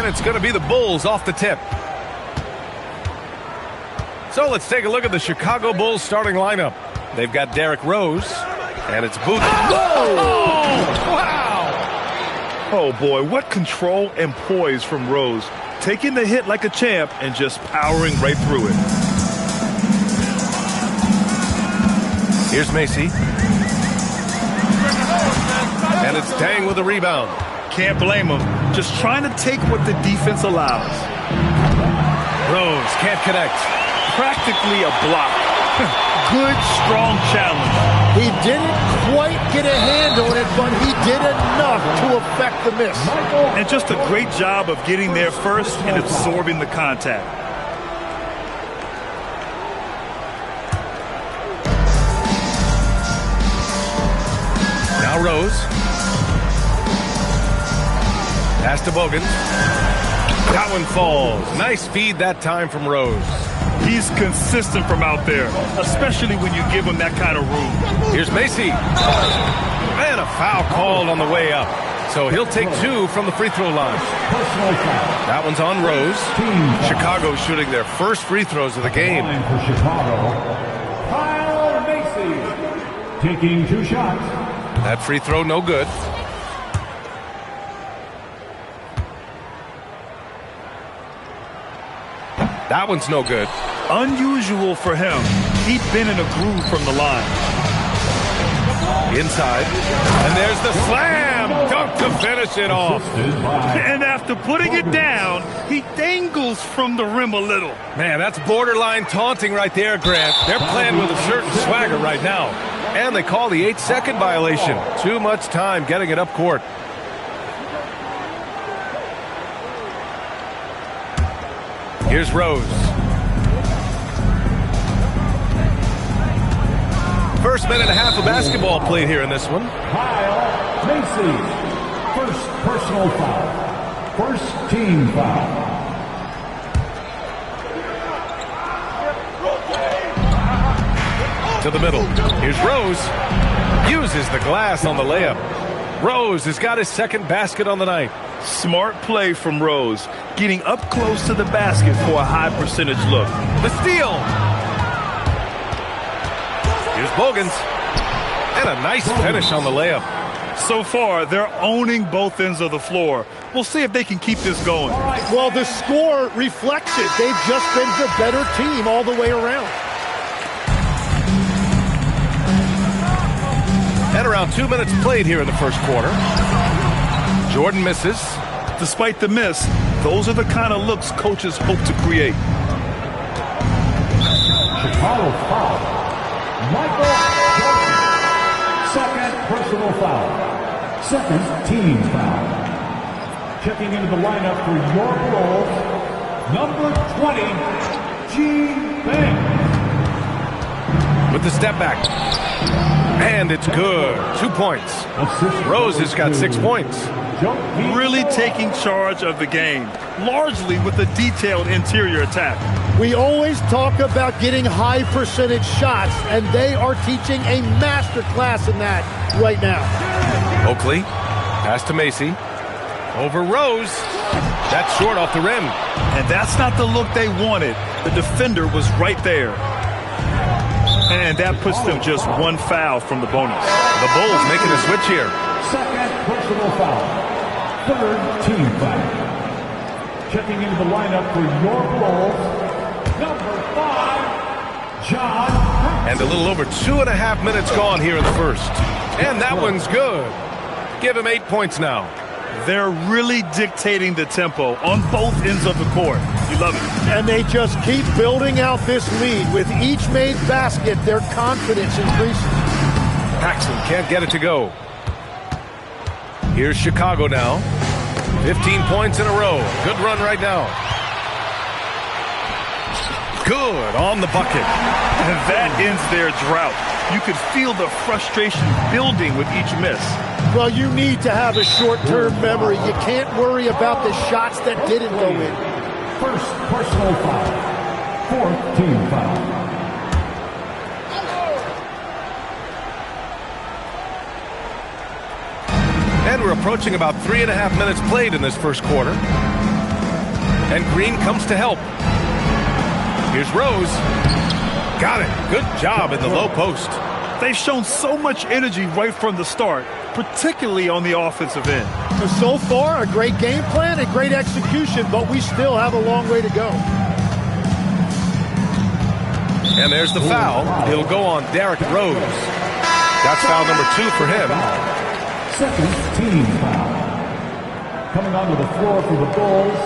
And it's going to be the Bulls off the tip. So let's take a look at the Chicago Bulls starting lineup. They've got Derrick Rose, and it's Booth. Oh! Wow! Oh, boy, what control and poise from Rose. Taking the hit like a champ and just powering right through it. Here's Macy. And it's Dang with a rebound. Can't blame him. Just trying to take what the defense allows. Rose can't connect. Practically a block. Good, strong challenge. He didn't quite get a hand on it, but he did enough to affect the miss. And just a great job of getting there first and absorbing the contact. Now Rose. Pass to Bogans. That one falls. Nice feed that time from Rose. He's consistent from out there, especially when you give him that kind of room. Here's Macy. And a foul called on the way up. So he'll take 2 from the free throw line. That one's on Rose. Chicago shooting their first free throws of the game. For Chicago, Kyle Macy taking 2 shots. That free throw no good. That one's no good. Unusual for him. He'd been in a groove from the line. Inside. And there's the slam. Dunk to finish it off. And after putting it down, he dangles from the rim a little. Man, that's borderline taunting right there, Grant. They're playing with a certain swagger right now. And they call the 8-second violation. Too much time getting it up court. Here's Rose. First minute and a half of basketball played here in this one. Kyle Macy, first personal foul. First team foul. To the middle. Here's Rose. Uses the glass on the layup. Rose has got his second basket on the night. Smart play from Rose, getting up close to the basket for a high percentage look. The steal. Here's Bogans. And a nice finish on the layup. So far, they're owning both ends of the floor. We'll see if they can keep this going. Well, the score reflects it. They've just been the better team all the way around. And around 2 minutes played here in the first quarter. Jordan misses. Despite the miss, those are the kind of looks coaches hope to create. Chicago foul. Michael Jordan. Second personal foul. Second team foul. Checking into the lineup for your Bulls, number 20, Gene Banks. With the step back. And it's good. 2 points. Rose has got 6 points. Really taking charge of the game, largely with a detailed interior attack. We always talk about getting high percentage shots, and they are teaching a master class in that right now. Oakley, pass to Macy. Over Rose. That's short off the rim. And that's not the look they wanted. The defender was right there. And that puts them just 1 foul from the bonus. The Bulls making a switch here. Second personal foul. Third team foul. Checking into the lineup for your Bulls, number 5, John. And a little over 2.5 minutes gone here in the first. And that one's good. Give him 8 points now. They're really dictating the tempo on both ends of the court. You love it. And they just keep building out this lead. With each made basket, their confidence increases. Paxson can't get it to go. Here's Chicago now. 15 points in a row. Good run right now. Good on the bucket. And that ends their drought. You could feel the frustration building with each miss. Well, you need to have a short-term memory. You can't worry about the shots that didn't go in. First personal foul. Fourth team foul. And we're approaching about 3.5 minutes played in this first quarter. And Green comes to help. Here's Rose. Got it. Good job in the low post. They've shown so much energy right from the start, particularly on the offensive end. So far, a great game plan and great execution, but we still have a long way to go. And there's the foul. It'll go on Derrick Rose. That's foul number 2 for him. Second team foul. Coming onto the floor for the Bulls,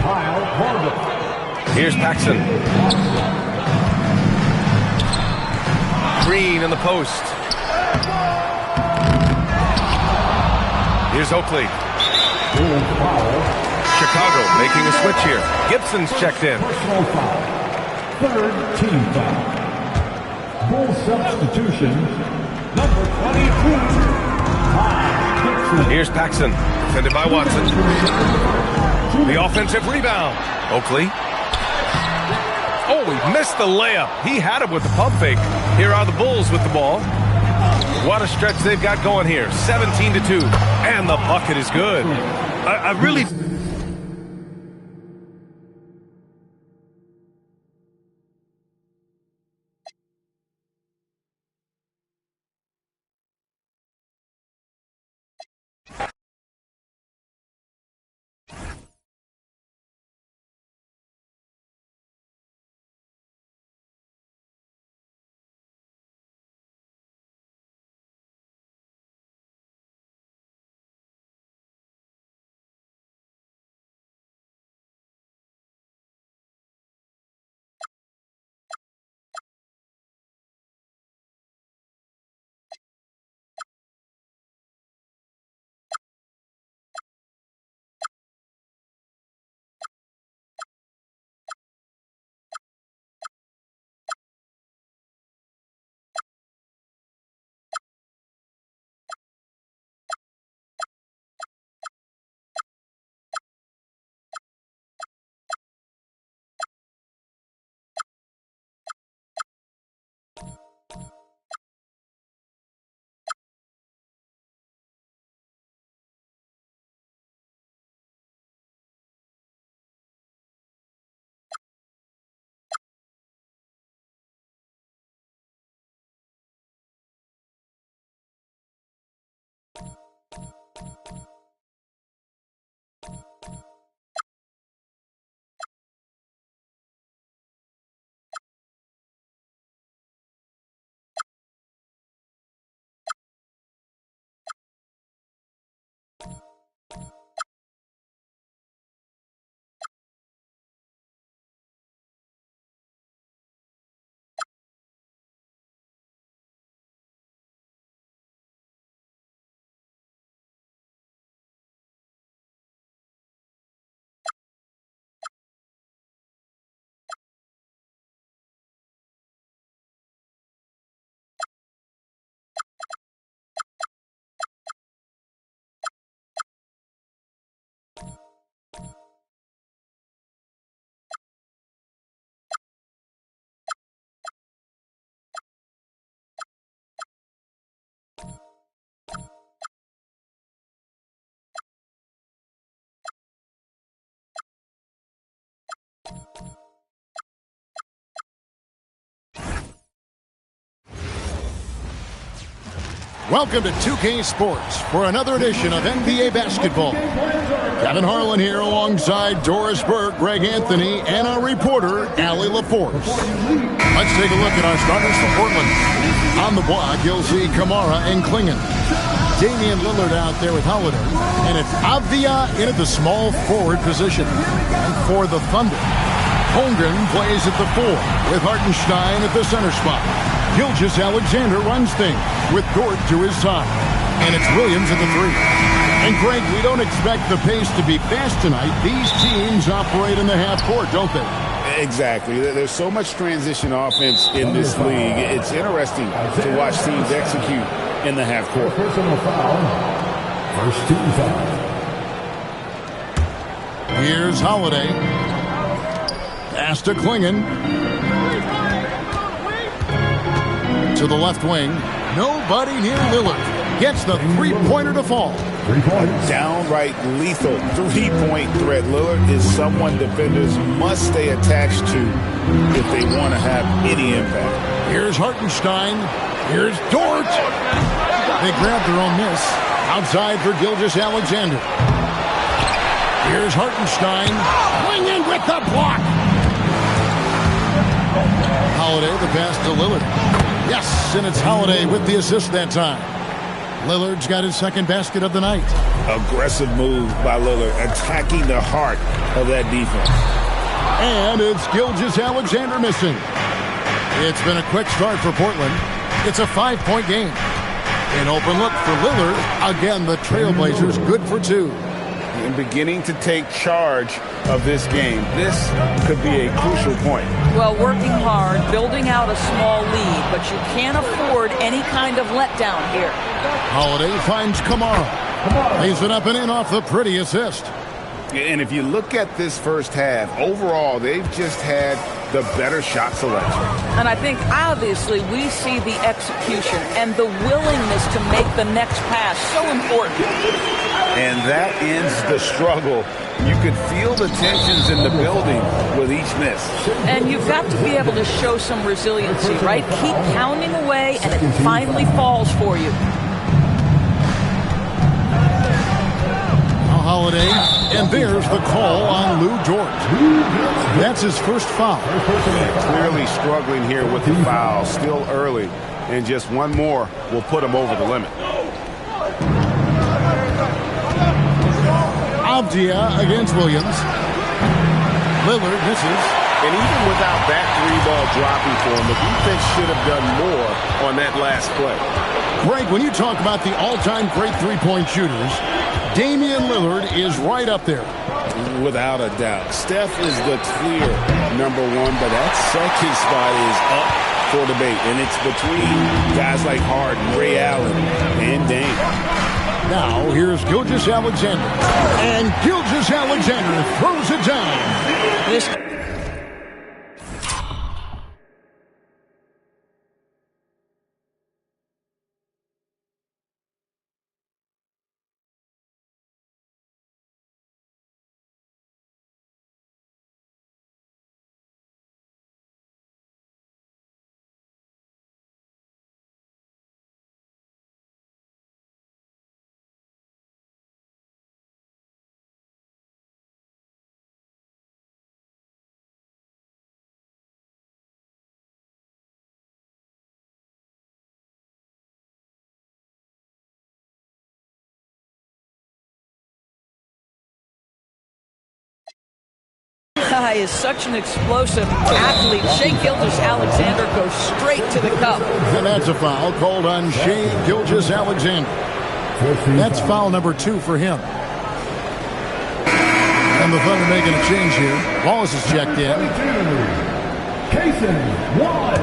Kyle Korver. Here's Paxson. Green in the post. Here's Oakley. Chicago making a switch here. Gibson's checked in. Personal foul. Third team foul. Bull substitution, number 22. Here's Paxson, defended by Watson. The offensive rebound. Oakley. Oh, he missed the layup. He had it with the pump fake. Here are the Bulls with the ball. What a stretch they've got going here. 17-2. And the bucket is good. I really... Welcome to 2K Sports for another edition of NBA basketball. Kevin Harlan here alongside Doris Burke, Greg Anthony, and our reporter, Allie LaForce. Let's take a look at our starters for Portland. On the block, you'll see Kamara and Klingon. Damian Lillard out there with Holiday. And it's Avdia in at the small forward position. And for the Thunder, Holmgren plays at the 4 with Hartenstein at the center spot. Gilgeous Alexander runs things with Dort to his side. And it's Williams at the 3. And Greg, we don't expect the pace to be fast tonight. These teams operate in the half court, don't they? Exactly. There's so much transition offense in this league. It's interesting to watch teams execute in the half court. Personal foul. First team foul. Here's Holiday. Pass to Klingon. To the left wing. Nobody near Lillard. Gets the three-pointer to fall. 3 points. Downright lethal three-point threat. Lillard is someone defenders must stay attached to if they want to have any impact. Here's Hartenstein. Here's Dort. They grab their own miss. Outside for Gilgeous-Alexander. Here's Hartenstein. Swinging with the block. Holiday, the pass to Lillard. Yes, and it's Holiday with the assist that time. Lillard's got his second basket of the night. Aggressive move by Lillard, attacking the heart of that defense. And it's Gilgeous-Alexander missing. It's been a quick start for Portland. It's a 5-point game. An open look for Lillard. Again, the Trailblazers good for 2. And beginning to take charge of this game. This could be a crucial point. Well, working hard, building out a small lead, but you can't afford any kind of letdown here. Holiday finds Kamara. Lays it up and in off the pretty assist. And if you look at this first half, overall, they've just had the better shot selection. And I think, obviously, we see the execution and the willingness to make the next pass so important. And that ends the struggle. You could feel the tensions in the building with each miss. And you've got to be able to show some resiliency, right? Keep pounding away, and it finally falls for you. Holiday, and there's the call on Lou Dort. That's his first foul. Clearly struggling here with the foul, still early, and just one more will put him over the limit. Avdia against Williams. Lillard misses. And even without that three-ball dropping for him, the defense should have done more on that last play. Greg, when you talk about the all-time great three-point shooters, Damian Lillard is right up there. Without a doubt. Steph is the clear number one, but that second spot is up for debate. And it's between guys like Harden, Ray Allen, and Dame. Now, here's Gilgeous-Alexander. And Gilgeous-Alexander throws it down. Guy is such an explosive athlete. Shai Gilgeous-Alexander goes straight to the cup. And that's a foul called on Shai Gilgeous-Alexander. That's foul number 2 for him. And the Thunder making a change here. Wallace is checked in. Cason Wallace.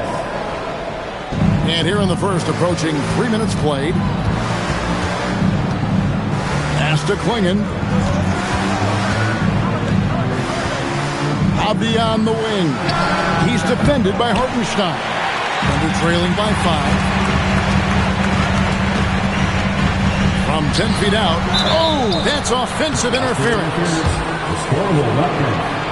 And here in the first, approaching 3 minutes played. Pass to Klingon. Avdia on the wing. He's defended by Hartenstein. Thunder trailing by 5. From 10 feet out. Oh, that's offensive interference. The score will not be.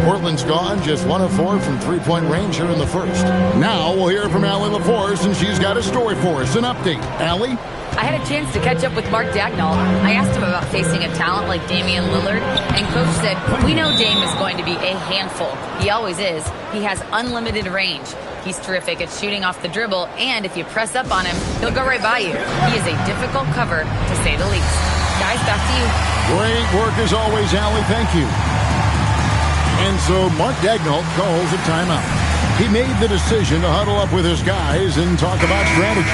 Portland's gone, just 1 of 4 from three-point range here in the first. Now we'll hear from Allie LaForce, and she's got a story for us. An update. Allie? I had a chance to catch up with Mark Dagnall. I asked him about facing a talent like Damian Lillard, and Coach said, we know Dame is going to be a handful. He always is. He has unlimited range. He's terrific at shooting off the dribble, and if you press up on him, he'll go right by you. He is a difficult cover, to say the least. Guys, back to you. Great work as always, Allie. Thank you. And so Mark Dagnall calls a timeout. He made the decision to huddle up with his guys and talk about strategy.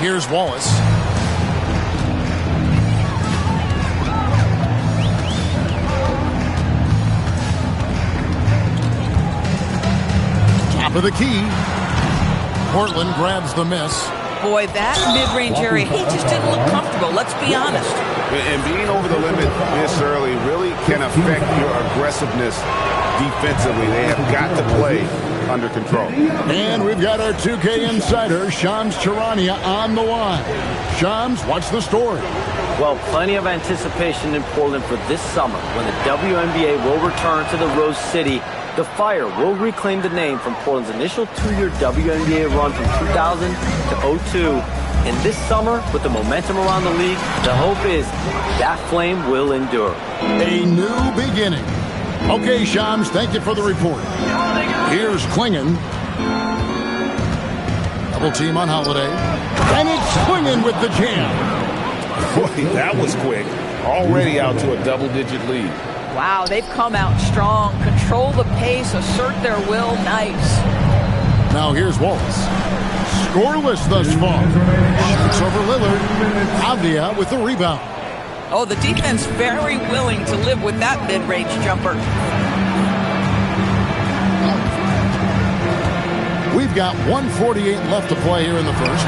Here's Wallace. Top of the key. Portland grabs the miss. boy, that mid-range area, he just didn't look comfortable. Let's be honest. And being over the limit this early really can affect your aggressiveness defensively. They have got to play under control. And we've got our 2K insider, Shams Charania, on the line. Shams, what's the story? Well, plenty of anticipation in Portland for this summer when the WNBA will return to the Rose City. The Fire will reclaim the name from Portland's initial 2-year WNBA run from 2000 to 2002. And this summer, with the momentum around the league, the hope is that flame will endure. A new beginning. Okay, Shams, thank you for the report. Here's Klingon. Double team on Holiday. And it's Klingon with the jam. Boy, that was quick. Already out to a double-digit lead. Wow, they've come out strong. Control the pace, assert their will. Nice. Now here's Waltz. Scoreless thus far. Shoots over Lillard. Avdia with the rebound. Oh, the defense very willing to live with that mid-range jumper. We've got 1:48 left to play here in the first.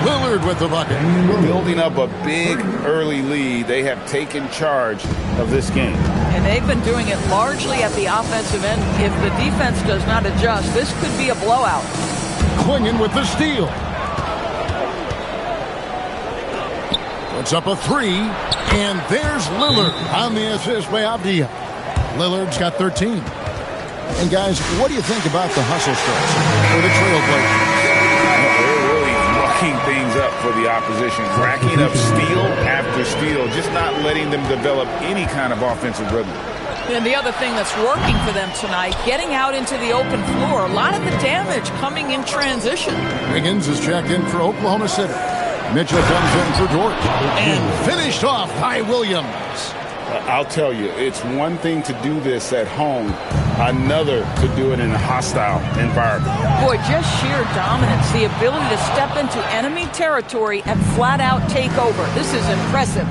Lillard with the bucket. Building up a big early lead. They have taken charge of this game. And they've been doing it largely at the offensive end. If the defense does not adjust, this could be a blowout. Klingon with the steal. Puts up a three. And there's Lillard on the assist by Avdia. Lillard's got 13. And guys, what do you think about the hustle starts for the Trailblazers? They're really mucking things up for the opposition, racking up steal after steal, just not letting them develop any kind of offensive rhythm. And the other thing that's working for them tonight, getting out into the open floor, a lot of the damage coming in transition. Wiggins is checked in for Oklahoma City. Mitchell comes in for Dort. And finished off by Williams. I'll tell you, it's one thing to do this at home, another to do it in a hostile environment. Boy, just sheer dominance, the ability to step into enemy territory and flat out take over. This is impressive.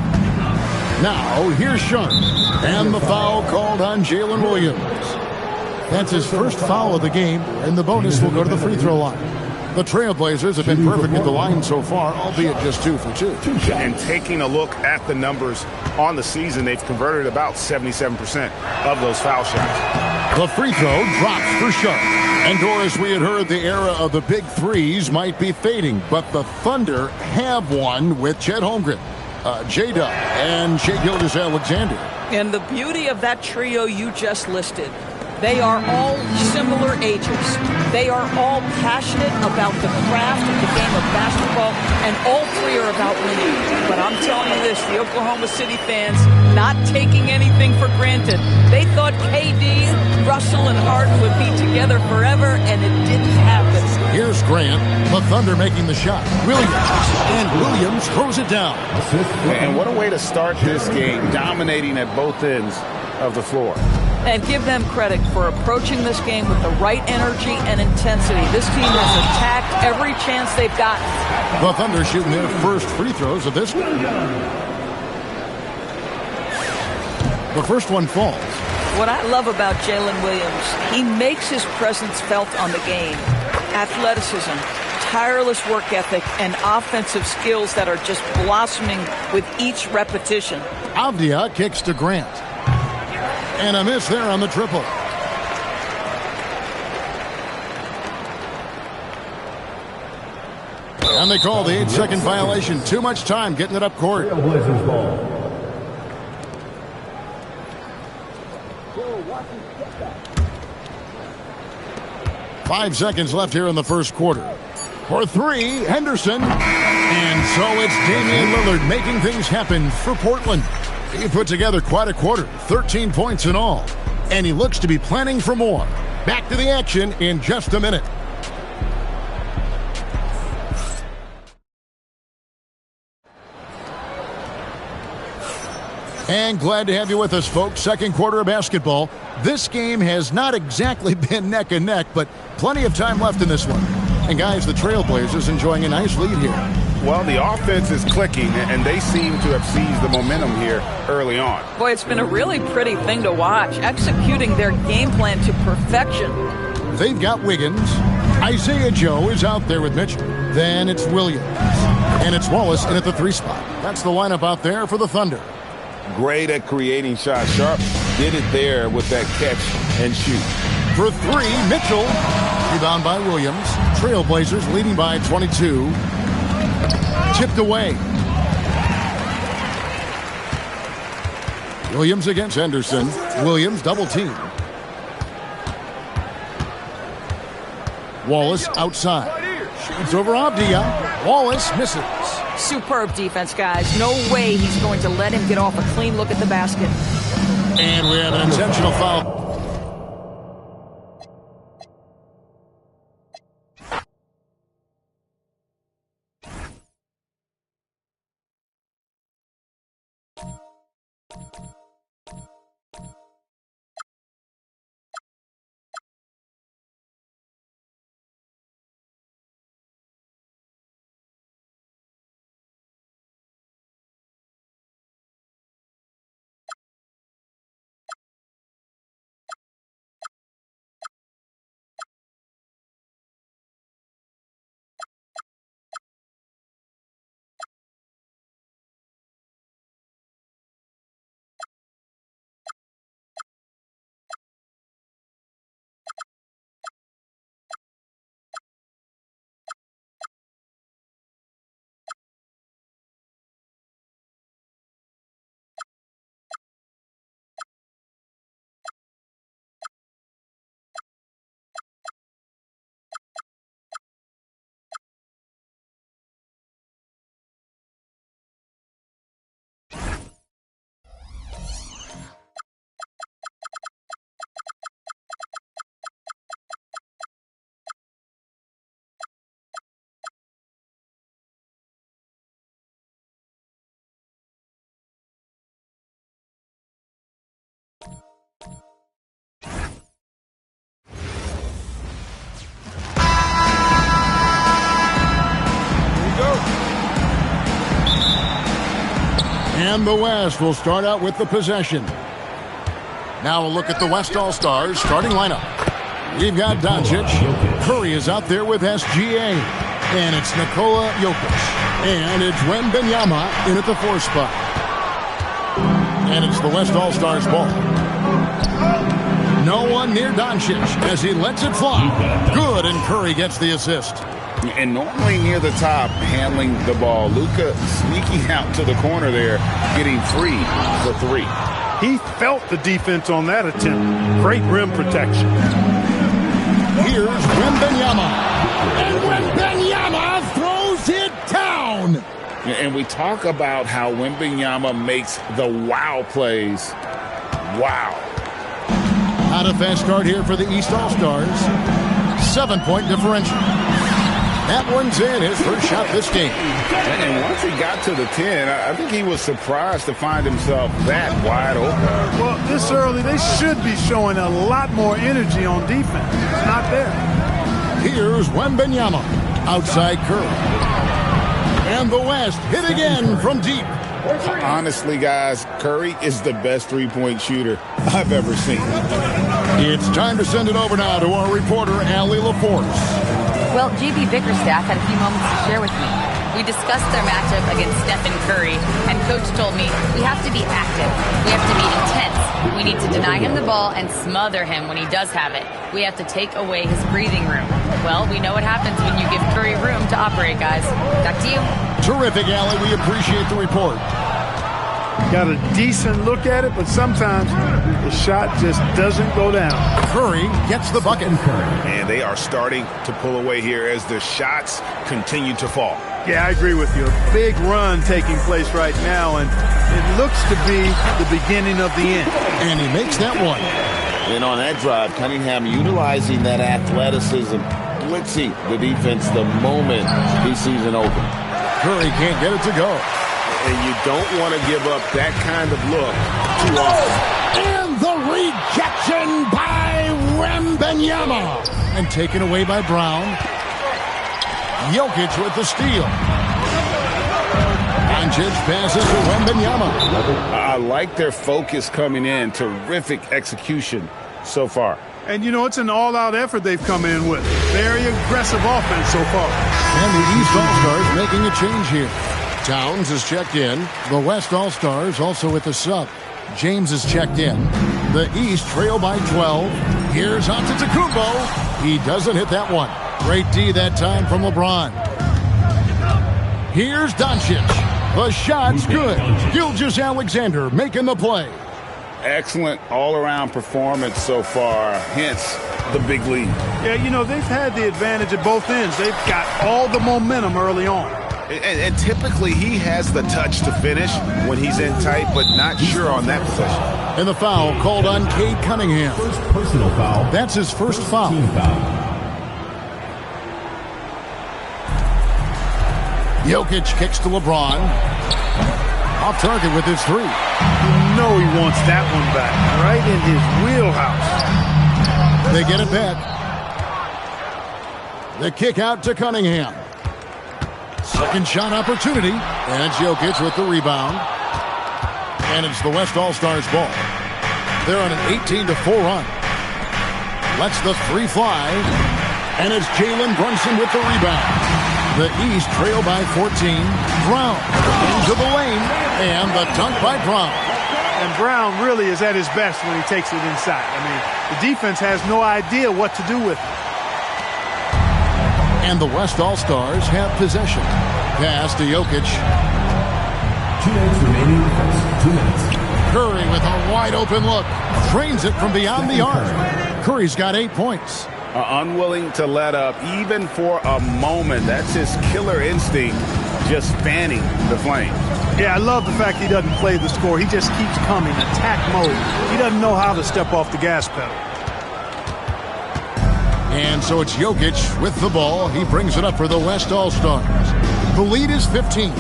Now, here's Sharp. And the foul called on Jalen Williams. That's his first foul of the game, and the bonus will go to the free throw line. The Trailblazers have been perfect at the line so far, albeit just 2 for 2. And taking a look at the numbers on the season, they've converted about 77% of those foul shots. The free throw drops for Sharp. And Doris, we had heard the era of the big threes might be fading, but the Thunder have one with Chet Holmgren, J-Dub, and Shai Gilgeous-Alexander. And the beauty of that trio you just listed, they are all similar ages. They are all passionate about the craft of the game of basketball, and all three are about winning. But I'm telling you this, the Oklahoma City fans not taking anything for granted. They thought KD, Russell, and Harden would be together forever, and it didn't happen. Here's Grant, the Thunder making the shot. Williams, and Williams throws it down. And what a way to start this game, dominating at both ends of the floor. And give them credit for approaching this game with the right energy and intensity. This team has attacked every chance they've gotten. The Thunder shooting their first free throws of this game. The first one falls. What I love about Jalen Williams, he makes his presence felt on the game. Athleticism, tireless work ethic, and offensive skills that are just blossoming with each repetition. Avdia kicks to Grant. And a miss there on the triple. And they call the 8-second violation. Too much time getting it up court. 5 seconds left here in the first quarter. For three, Henderson. And so it's Damian Lillard making things happen for Portland. He put together quite a quarter, 13 points in all. And he looks to be planning for more. Back to the action in just a minute. And glad to have you with us, folks. Second quarter of basketball. This game has not exactly been neck and neck, but plenty of time left in this one. And guys, the Trailblazers enjoying a nice lead here. Well, the offense is clicking, and they seem to have seized the momentum here early on. Boy, it's been a really pretty thing to watch, executing their game plan to perfection. They've got Wiggins, Isaiah Joe is out there with Mitchell. Then it's Williams. And it's Wallace in at the 3 spot. That's the lineup out there for the Thunder. Great at creating shots. Sharp did it there with that catch and shoot. For 3, Mitchell. Rebound by Williams. Trailblazers leading by 22. Tipped away. Williams against Henderson. Williams double team. Wallace outside. Shoots over Abdia. Wallace misses. Superb defense, guys. No way he's going to let him get off a clean look at the basket. And we have an intentional foul. And the West will start out with the possession. Now a look at the West All-Stars starting lineup. We've got Doncic. Curry is out there with SGA. And it's Nikola Jokic. And it's Wembanyama in at the 4 spot. And it's the West All-Stars ball. No one near Doncic as he lets it fly. Good, and Curry gets the assist. And normally near the top, handling the ball. Luka sneaking out to the corner there, getting free for 3. He felt the defense on that attempt. Great rim protection. Here's Wembanyama. And Wembanyama throws it down. And we talk about how Wembanyama makes the wow plays. Wow. Not a fast start here for the East All-Stars. 7-point differential. That one's in, his first shot this game. And once he got to the 10, I think he was surprised to find himself that wide open. Well, this early, they should be showing a lot more energy on defense. It's not there. Here's Wembanyama. Outside Curry. And the West hit again from deep. Honestly, guys, Curry is the best three-point shooter I've ever seen. It's time to send it over now to our reporter, Allie LaForce. Well, JB Bickerstaff had a few moments to share with me. We discussed their matchup against Stephen Curry, and Coach told me we have to be active. We have to be intense. We need to deny him the ball and smother him when he does have it. We have to take away his breathing room. Well, we know what happens when you give Curry room to operate, guys. Back to you. Terrific, Allie. We appreciate the report. Got a decent look at it, but sometimes the shot just doesn't go down. Curry gets the bucket. And they are starting to pull away here as the shots continue to fall. Yeah, I agree with you. A big run taking place right now, and it looks to be the beginning of the end. And he makes that one. And on that drive, Cunningham utilizing that athleticism, blitzing the defense the moment he sees an open. Curry can't get it to go. And you don't want to give up that kind of look too often. And the rejection by Wembanyama. And taken away by Brown. Jokic with the steal. Doncic passes to Wembanyama. I like their focus coming in. Terrific execution so far. And, you know, it's an all-out effort they've come in with. Very aggressive offense so far. And the East All-Stars making a change here. Towns is checked in. The West All-Stars also with the sub. James is checked in. The East trail by 12. Here's Antetokounmpo. He doesn't hit that one. Great D that time from LeBron. Here's Doncic. The shot's good. Gilgeous-Alexander making the play. Excellent all-around performance so far, hence the big lead. Yeah, you know, they've had the advantage at both ends. They've got all the momentum early on. And typically he has the touch to finish when he's in tight, but not sure on that possession. And the foul called on Cade Cunningham. First personal foul. That's his first foul. Team foul. Jokic kicks to LeBron. Off target with his three. You know he wants that one back, right in his wheelhouse. They get it back. The kick out to Cunningham. Second shot opportunity. And it's Jokic with the rebound. And it's the West All-Stars ball. They're on an 18-4 run. Lets the three fly. And it's Jalen Brunson with the rebound. The East trail by 14. Brown into the lane. And the dunk by Brown. And Brown really is at his best when he takes it inside. I mean, the defense has no idea what to do with it. And the West All-Stars have possession. Pass to Jokic. 2 minutes remaining. 2 minutes. Curry with a wide open look. Drains it from beyond the arc. Curry's got 8 points. Unwilling to let up even for a moment. That's his killer instinct, just fanning the flame. Yeah, I love the fact he doesn't play the score. He just keeps coming, attack mode. He doesn't know how to step off the gas pedal. And so it's Jokic with the ball. He brings it up for the West All-Stars. The lead is 15.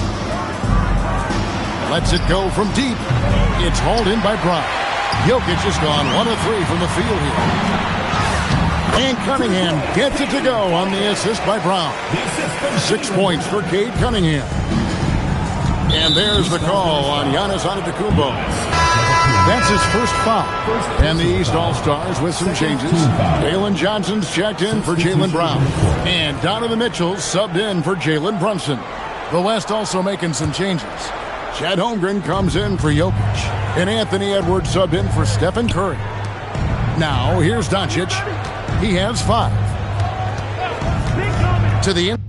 Lets it go from deep. It's hauled in by Brown. Jokic has gone 1 of 3 from the field here. And Cunningham gets it to go on the assist by Brown. 6 points for Cade Cunningham. And there's the call on Giannis Antetokounmpo. That's his first foul. And the East All-Stars with some changes. Jalen Johnson's checked in for Jaylen Brown. And Donovan Mitchell's subbed in for Jalen Brunson. The West also making some changes. Chad Holmgren comes in for Jokic. And Anthony Edwards subbed in for Stephen Curry. Now, here's Doncic. He has 5. To the end.